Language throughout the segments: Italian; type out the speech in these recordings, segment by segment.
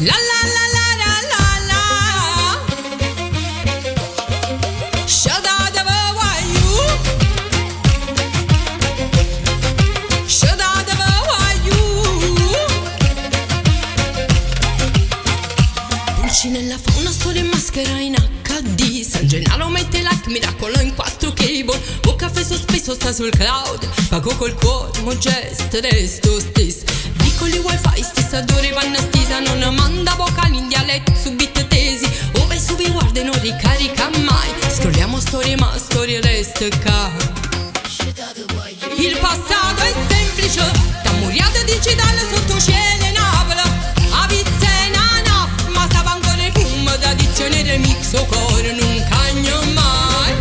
La la la la la la la. Shut up, why you? Shut up, why you? Pulcinella fa una storia in maschera in HD. San Gennaro mette like, miracolo in 4K. O caffè sospeso sta sul cloud. Pago col cuore, mo gesto, resto stesso. Piccoli wifi, stessa d'ore vanno stisa. Non manda vocali in dialetto su beat tesi. Ove subi guarda e non ricarica mai. Scrolliamo storie ma storie resta ca. Il passato è semplice. Da muriata digitale sotto cielo e Napoli. A Vizzena naf, ma stava ancora il fumo. Da dizione remix o core non cagno mai.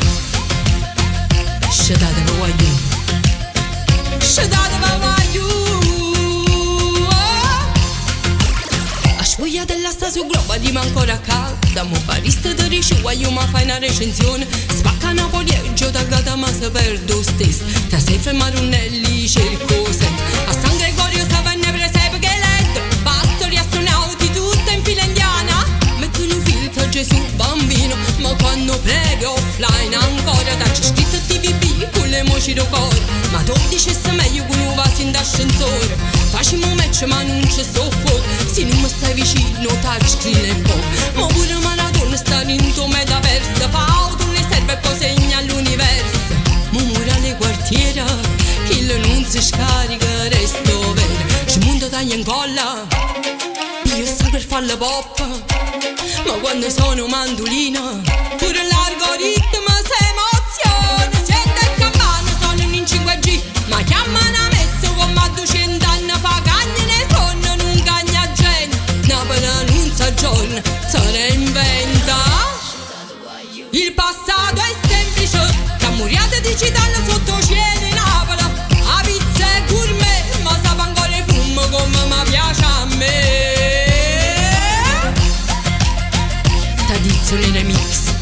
Shut up, why you? Shut up, why you? Voglia della sta su globa di ma ancora calda. Mo barista da rice io ma fai una recensione. Spacca Napolieggio da gata ma se perdo stesso. Tra sei Marunelli cerco sempre. A San Gregorio Savenne presepe che legge. Pastori astronauti tutta in fila indiana. Mettono un filtro Gesù bambino. Ma quando prego offline ancora da c'è scritto TVB con le moci do cuore. Ma tu dicesse meglio con un vaso in d'ascensore. Facciamo un match ma non c'è sto fuoco. Se non mi stai vicino touchscreen e po'. Ma pure Maradona sta in tuo metaverso. Fa auto le serve e poi segna all'universo. Murmura le quartiere che non si scarica resto vero. C'è mondo taglia in colla. Io sto per farla pop. Ma quando sono mandolina pure l'algoritmo si emoziona. Sente il campano sono in 5G. Ma chiamano a messo come a 200 anni fa. Cagna ne sonno non cagna gente. Napoli non s'aggiorna, se ne inventa. Il passato è semplice. Camuriate digitale sotto cielo in Napoli. A pizza e gourmet, ma sa ancora il fumo come mi piace a me. Tradizione remix.